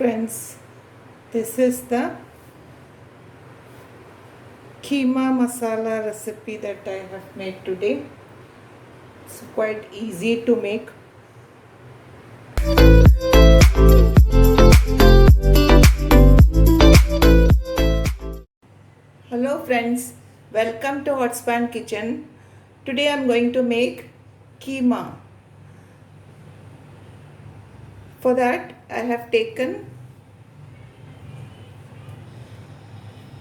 friends, this is the Keema Masala recipe that I have made today. It's quite easy to make. Hello friends, welcome to Hot Span Kitchen. Today I am going to make keema. For that I have taken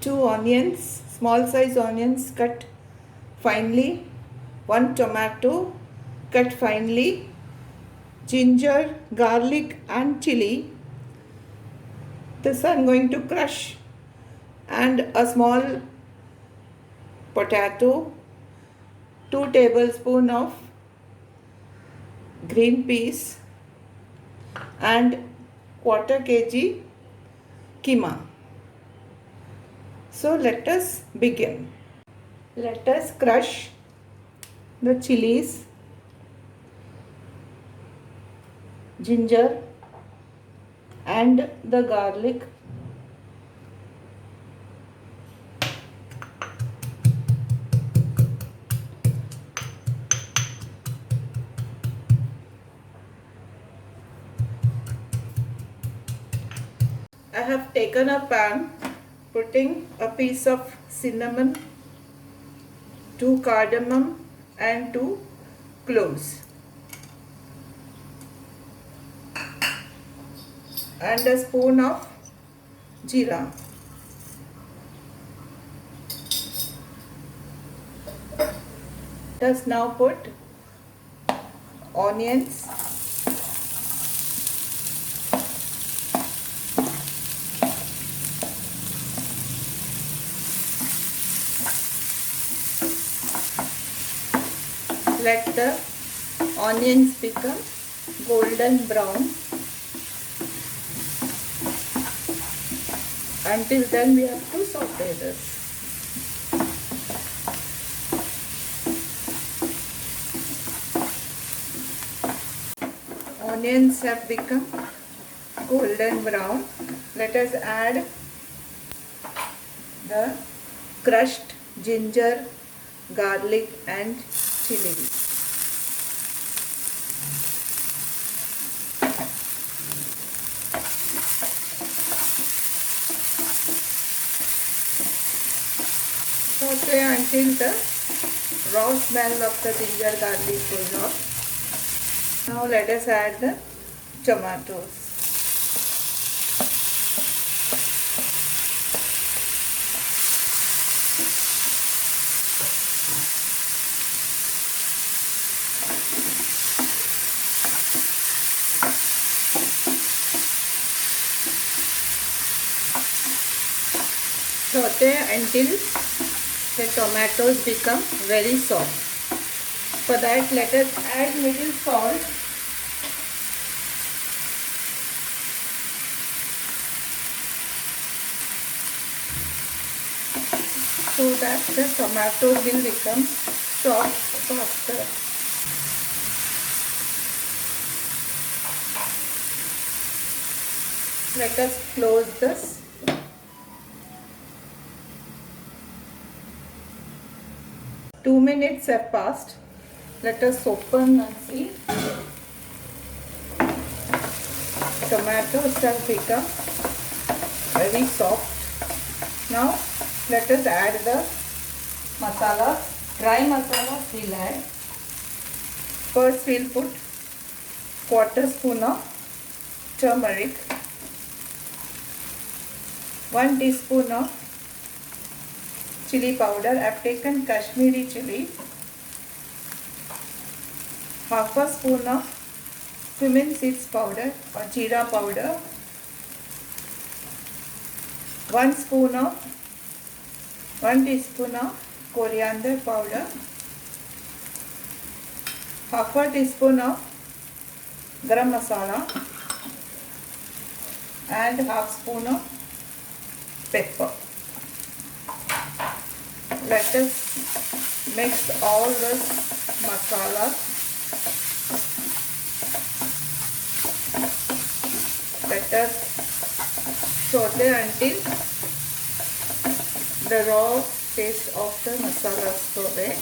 2 onions, small size onions cut finely, 1 tomato cut finely, ginger, garlic and chilli. This I am going to crush, and a small potato, 2 tablespoons of green peas and quarter kg keema. So let us begin. Let us crush the chillies, ginger and the garlic. I have taken a pan, putting a piece of cinnamon, 2 cardamom and 2 cloves, and a spoon of jeera. Let us now put onions, let the onions become golden brown. Until then we have to saute this. Onions have become golden brown. Let us add the crushed ginger, garlic and chilli. Saute until the raw smell of the ginger garlic goes off. Now let us add the tomatoes. Saute until the tomatoes become very soft. For that, let us add little salt. So that the tomato will become soft faster. Let us close this. Two minutes have passed. Let us open and see. Tomatoes have become very soft. Now let us add the masala. Dry masala we'll add. First we'll put quarter spoon of turmeric, 1 teaspoon of chili powder. I have taken Kashmiri chili, half a spoon of cummin seeds powder or jeera powder, 1 teaspoon of coriander powder, half a teaspoon of garam masala and half spoon of pepper. Let us mix all this masala. Let us saute until the raw taste of the masalas go away.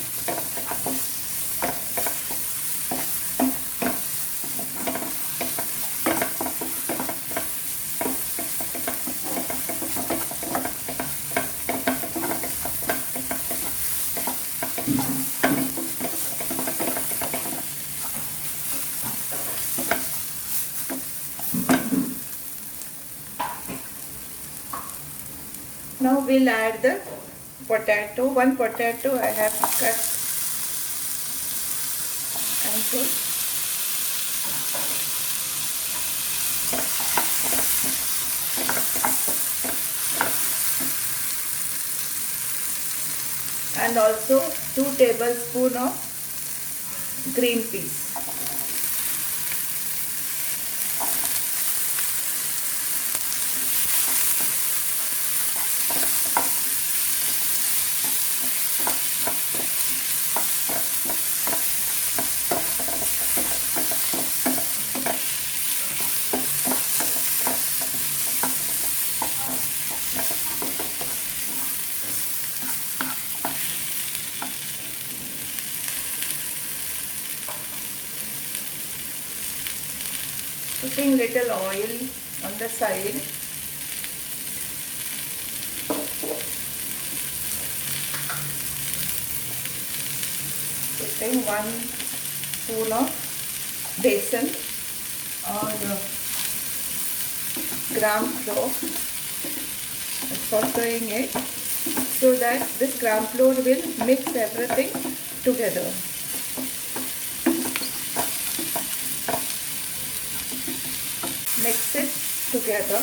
Now we'll add the potato. One potato I have cut and put. And also 2 tablespoons of green peas. Putting little oil on the side. Putting 1 spoon of besan or gram flour. Sauteing it so that this gram flour will mix everything together. Mix it together.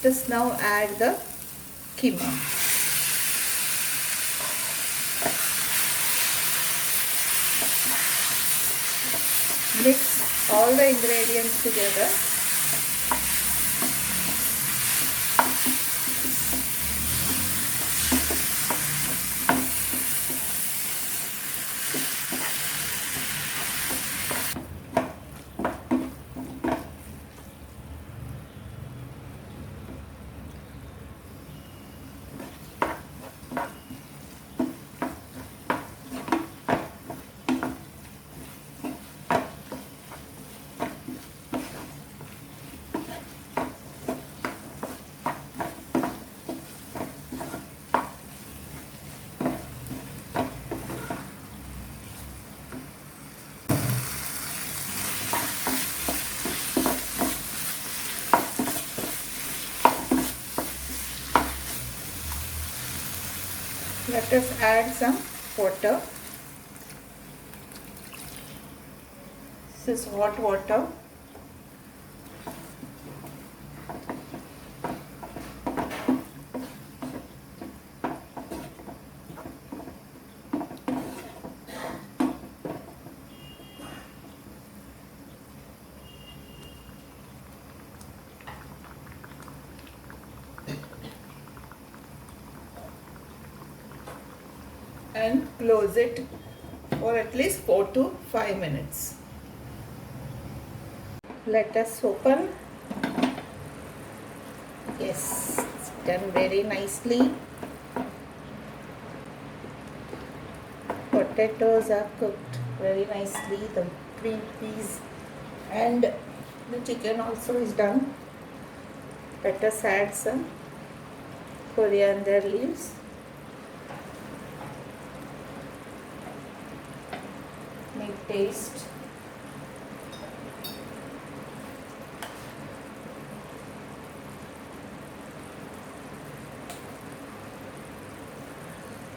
Just now add the keema. Mix all the ingredients together. Let us add some water. This is hot water. And close it for at least 4 to 5 minutes. Let us open. Yes, it's done very nicely. Potatoes are cooked very nicely. The green peas and the chicken also is done. Let us add some coriander leaves. Make taste.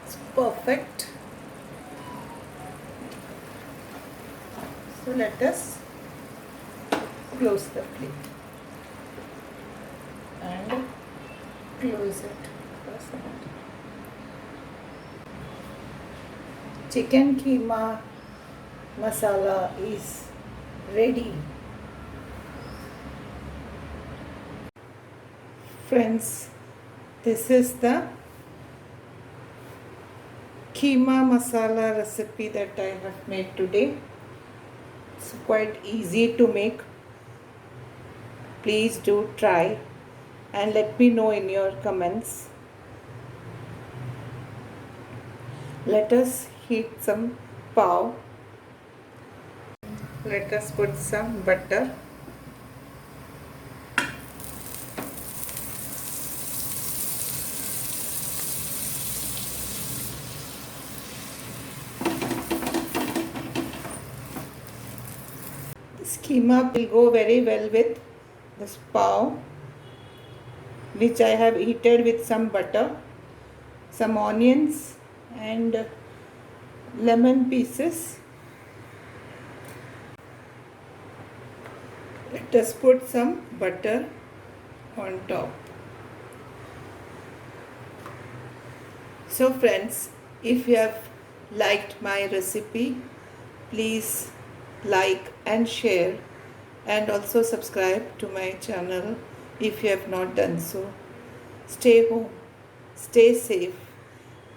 It's perfect. So let us close the plate and close it. Chicken keema masala is ready. Friends, this is the Keema Masala recipe that I have made today. It's quite easy to make. Please do try and let me know in your comments. Let us heat some pav. Let us put some butter. This keema will go very well with this pav, which I have heated with some butter, some onions and lemon pieces. Let us put some butter on top. So friends, if you have liked my recipe, please like and share, and also subscribe to my channel if you have not done so. Stay home, stay safe,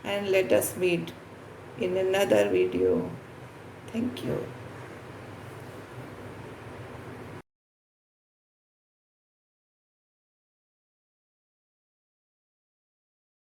and let us meet in another video. Thank you.